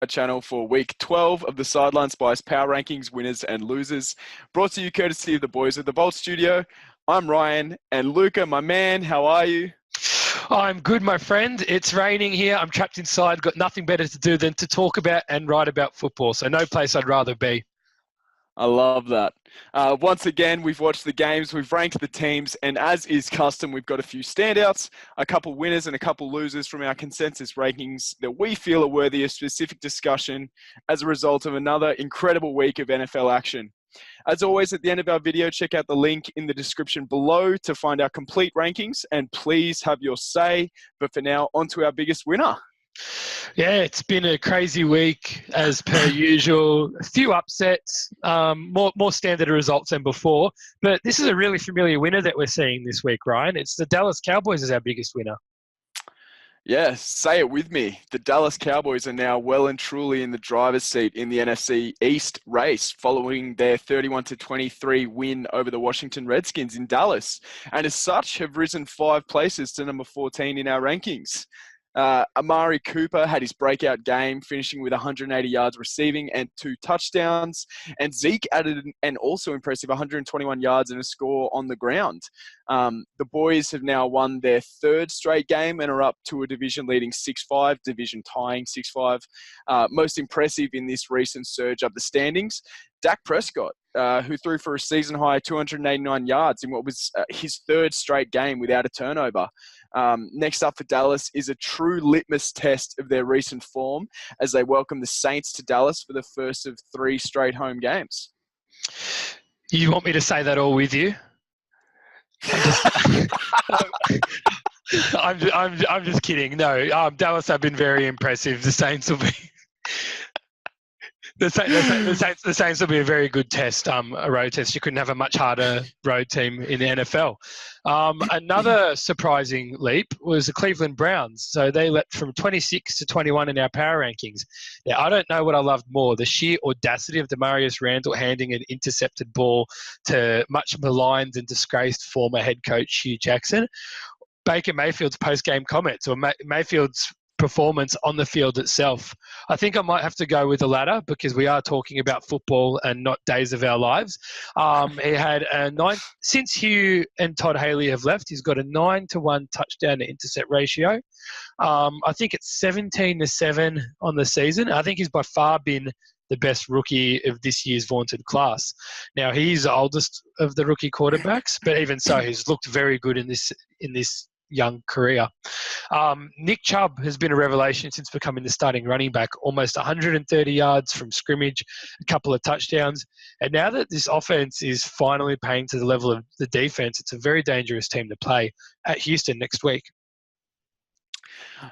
channel for week 12 of the Sideline Spice Power Rankings winners and losers, brought to you courtesy of the boys at the Bolt Studio. I'm Ryan, and Luca, my man, how are you? I'm good, my friend. It's raining here. I'm trapped inside, got nothing better to do than to talk about and write about football, so no place I'd rather be. I love that. Once again, we've watched the games, we've ranked the teams, and as is custom, we've got a few standouts, a couple winners and a couple losers from our consensus rankings that we feel are worthy of specific discussion as a result of another incredible week of NFL action. As always, at the end of our video, check out the link in the description below to find our complete rankings, and please have your say. But for now, on to our biggest winner. Yeah, it's been a crazy week as per usual. A few upsets, more standard results than before. But this is a really familiar winner that we're seeing this week, Ryan. It's the Dallas Cowboys as our biggest winner. Yeah, say it with me. The Dallas Cowboys are now well and truly in the driver's seat in the NFC East race following their 31-23 win over the Washington Redskins in Dallas, and as such have risen 5 places to number 14 in our rankings. Amari Cooper had his breakout game, finishing with 180 yards receiving and 2 touchdowns. And Zeke added an also impressive 121 yards and a score on the ground. The boys have now won their 3rd straight game and are up to a division-leading 6-5, division-tying 6-5. Most impressive in this recent surge up the standings, Dak Prescott, who threw for a season-high 289 yards in what was his 3rd straight game without a turnover. Next up for Dallas is a true litmus test of their recent form as they welcome the Saints to Dallas for the first of 3 straight home games. You want me to say that all with you? I'm just kidding. No, Dallas have been very impressive. The Saints will be the Saints will be a very good test, a road test. You couldn't have a much harder road team in the NFL. Another surprising leap was the Cleveland Browns. So they leapt from 26 to 21 in our power rankings. Now, I don't know what I loved more, the sheer audacity of Demarius Randall handing an intercepted ball to much maligned and disgraced former head coach Hugh Jackson, Baker Mayfield's post-game comments, or Mayfield's performance on the field itself. I think I might have to go with the latter because we are talking about football and not days of our lives. He had since Hugh and Todd Haley have left, he's got a 9-to-1 touchdown to intercept ratio. I think it's 17-7 on the season. I think he's by far been the best rookie of this year's vaunted class. Now, he's the oldest of the rookie quarterbacks, but even so, he's looked very good in this young career. Nick Chubb has been a revelation since becoming the starting running back, almost 130 yards from scrimmage, a couple of touchdowns. And now that this offense is finally paying to the level of the defense, it's a very dangerous team to play at Houston next week.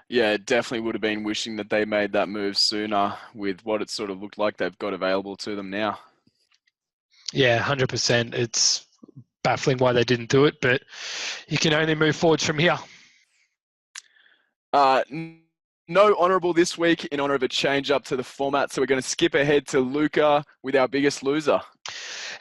Yeah, it definitely would have been wishing that they made that move sooner with what it sort of looked like they've got available to them now. Yeah, 100%. It's baffling why they didn't do it, but you can only move forwards from here. No honourable this week in honour of a change up to the format, so we're going to skip ahead to Luca with our biggest loser.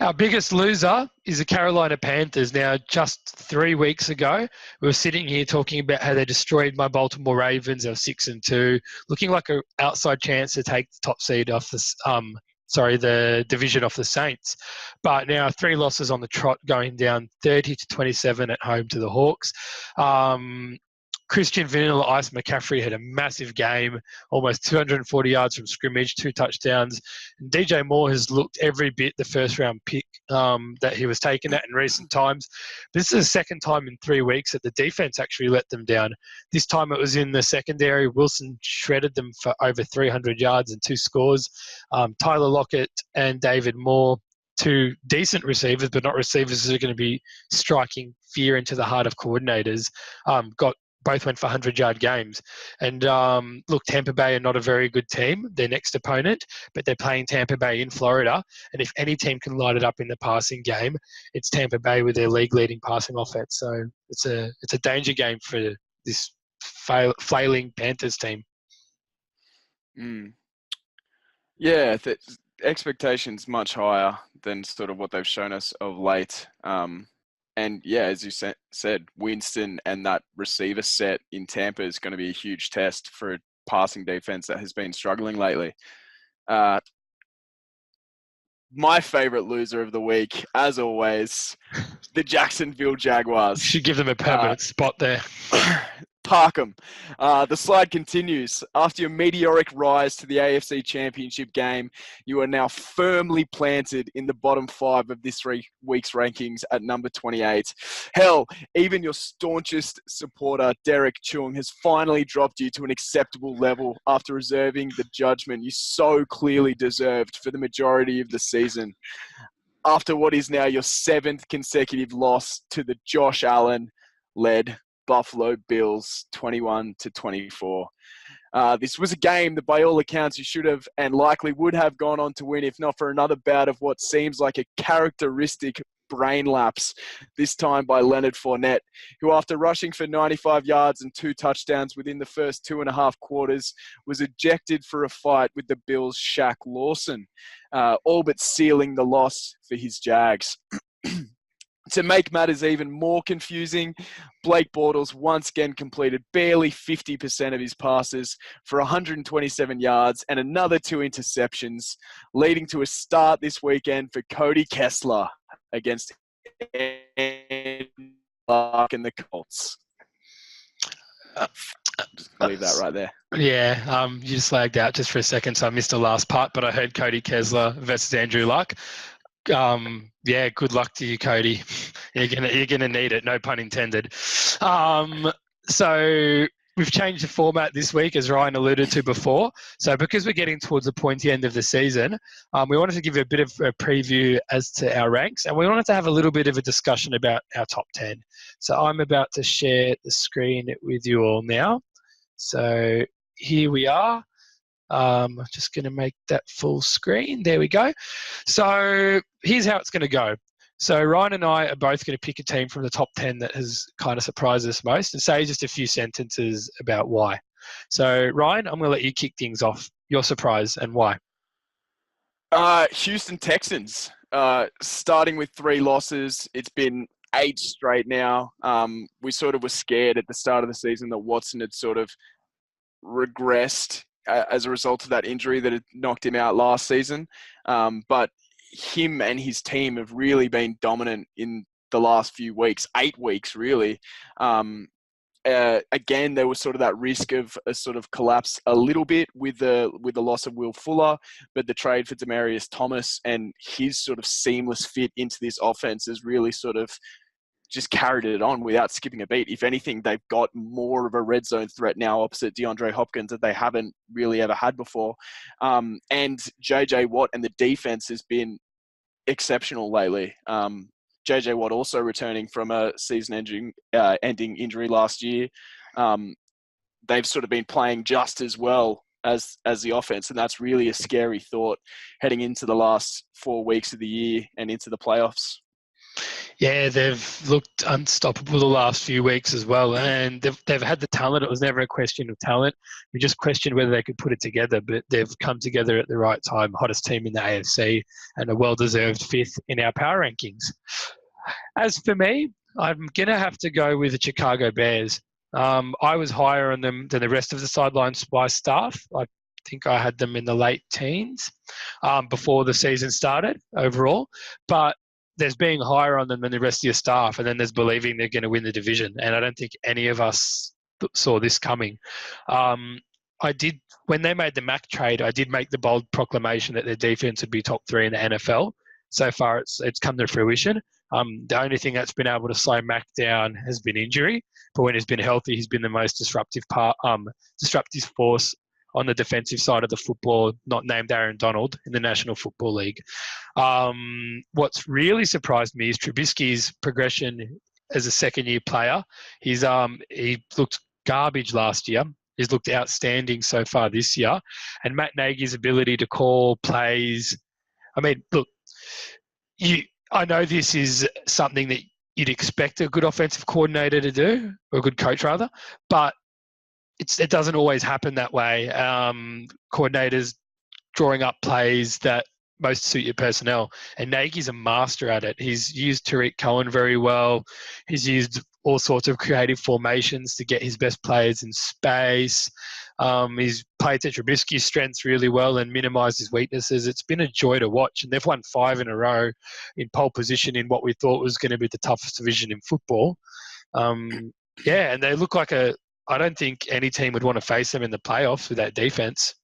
Our biggest loser is the Carolina Panthers. Now, just 3 weeks ago, we were sitting here talking about how they destroyed my Baltimore Ravens. They were 6-2, looking like an outside chance to take the top seed off the division off the Saints. But now 3 losses on the trot, going down 30-27 at home to the Hawks. Christian Vanilla Ice McCaffrey had a massive game, almost 240 yards from scrimmage, 2 touchdowns. And DJ Moore has looked every bit the first-round pick that he was taken at in recent times. This is the 2nd time in 3 weeks that the defense actually let them down. This time it was in the secondary. Wilson shredded them for over 300 yards and 2 scores. Tyler Lockett and David Moore, 2 decent receivers, but not receivers who are going to be striking fear into the heart of coordinators, both went for 100-yard games. And look, Tampa Bay are not a very good team, their next opponent, but they're playing Tampa Bay in Florida. And if any team can light it up in the passing game, it's Tampa Bay with their league-leading passing offense. So it's a danger game for this flailing Panthers team. Yeah, expectations much higher than sort of what they've shown us of late. And yeah, as you said, Winston and that receiver set in Tampa is going to be a huge test for a passing defense that has been struggling lately. My favorite loser of the week, as always, the Jacksonville Jaguars. You should give them a permanent spot there. Park 'em. The slide continues. After your meteoric rise to the AFC Championship game, you are now firmly planted in the bottom 5 of this week's rankings at number 28. Hell, even your staunchest supporter, Derek Chung, has finally dropped you to an acceptable level after reserving the judgment you so clearly deserved for the majority of the season. After what is now your 7th consecutive loss to the Josh Allen-led Buffalo Bills, 21-24. This was a game that by all accounts you should have and likely would have gone on to win if not for another bout of what seems like a characteristic brain lapse, this time by Leonard Fournette, who after rushing for 95 yards and 2 touchdowns within the first 2.5 quarters was ejected for a fight with the Bills' Shaq Lawson, all but sealing the loss for his Jags. To make matters even more confusing, Blake Bortles once again completed barely 50% of his passes for 127 yards and another 2 interceptions, leading to a start this weekend for Cody Kessler against Ed Clark and the Colts. Just leave that right there. Yeah, you just lagged out just for a second, so I missed the last part, but I heard Cody Kessler versus Andrew Luck. Yeah, good luck to you, Cody. You're gonna need it, no pun intended. So we've changed the format this week, as Ryan alluded to before. So because we're getting towards the pointy end of the season, we wanted to give you a bit of a preview as to our ranks, and we wanted to have a little bit of a discussion about our top 10. So I'm about to share the screen with you all now. So here we are. I'm just going to make that full screen. There we go. So here's how it's going to go. So Ryan and I are both going to pick a team from the top 10 that has kind of surprised us most and say just a few sentences about why. So Ryan, I'm going to let you kick things off. Your surprise and why. Houston Texans, starting with 3 losses. It's been 8 straight now. We sort of were scared at the start of the season that Watson had sort of regressed as a result of that injury that had knocked him out last season. But him and his team have really been dominant in the last few weeks, 8 weeks really. Again, there was sort of that risk of a sort of collapse a little bit with the loss of Will Fuller, but the trade for Demaryius Thomas and his sort of seamless fit into this offense has really sort of just carried it on without skipping a beat. If anything, they've got more of a red zone threat now opposite DeAndre Hopkins that they haven't really ever had before. And JJ Watt and the defense has been exceptional lately. JJ Watt also returning from a season-ending injury last year. They've sort of been playing just as well as the offense, and that's really a scary thought heading into the last 4 weeks of the year and into the playoffs. Yeah, they've looked unstoppable the last few weeks as well, and they've had the talent. It was never a question of talent. We just questioned whether they could put it together, but they've come together at the right time. Hottest team in the AFC and a well-deserved 5th in our power rankings. As for me, I'm going to have to go with the Chicago Bears. I was higher on them than the rest of the Sideline Spice staff. I think I had them in the late teens before the season started overall, but there's being higher on them than the rest of your staff, and then there's believing they're going to win the division. And I don't think any of us saw this coming. When they made the Mac trade, I did make the bold proclamation that their defense would be top 3 in the NFL. So far, it's come to fruition. The only thing that's been able to slow Mac down has been injury, but when he's been healthy, he's been the most disruptive force on the defensive side of the football, not named Aaron Donald, in the National Football League. What's really surprised me is Trubisky's progression as a second-year player. He looked garbage last year. He's looked outstanding so far this year. And Matt Nagy's ability to call plays. I mean, look, I know this is something that you'd expect a good offensive coordinator to do, or a good coach rather, but it doesn't always happen that way. Coordinators drawing up plays that most suit your personnel, and Nagy's a master at it. He's used Tariq Cohen very well. He's used all sorts of creative formations to get his best players in space. He's played to Trubisky's strengths really well and minimised his weaknesses. It's been a joy to watch, and they've won 5 in a row in pole position in what we thought was going to be the toughest division in football. And they look like I don't think any team would want to face them in the playoffs with that defense.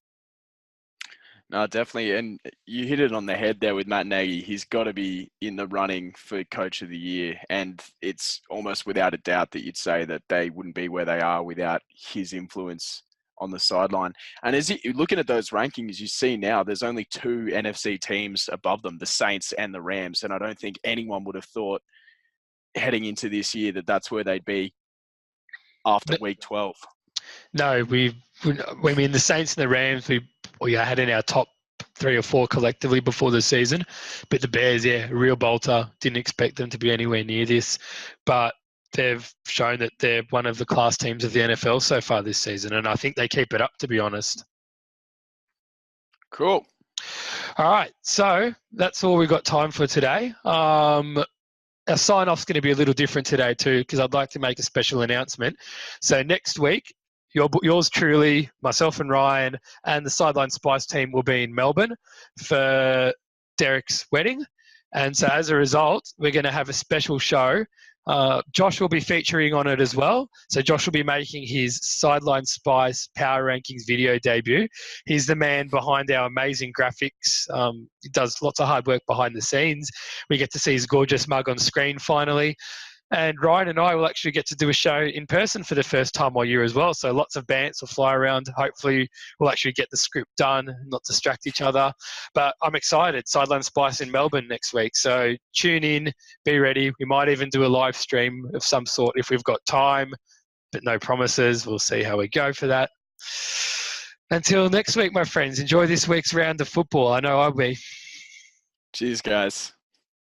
No, definitely. And you hit it on the head there with Matt Nagy. He's got to be in the running for Coach of the Year. And it's almost without a doubt that you'd say that they wouldn't be where they are without his influence on the sideline. And as you're looking at those rankings, you see now there's only 2 NFC teams above them, the Saints and the Rams. And I don't think anyone would have thought heading into this year that that's where they'd be after week 12. No, we mean the Saints and the Rams, we had in our top 3 or 4 collectively before the season. But the Bears, real bolter. Didn't expect them to be anywhere near this. But they've shown that they're one of the class teams of the NFL so far this season. And I think they keep it up, to be honest. Cool. All right. So that's all we've got time for today. Our sign-off's going to be a little different today too, because I'd like to make a special announcement. So next week, yours truly, myself and Ryan, and the Sideline Spice team will be in Melbourne for Derek's wedding. And so as a result, we're going to have a special show. Josh will be featuring on it as well. So Josh will be making his Sideline Spice Power Rankings video debut. He's the man behind our amazing graphics. He does lots of hard work behind the scenes. We get to see his gorgeous mug on screen finally. And Ryan and I will actually get to do a show in person for the first time all year as well. So lots of bants will fly around. Hopefully we'll actually get the script done and not distract each other. But I'm excited. Sideline Spice in Melbourne next week. So tune in, be ready. We might even do a live stream of some sort if we've got time, but no promises. We'll see how we go for that. Until next week, my friends, enjoy this week's round of football. I know I'll be. Cheers, guys.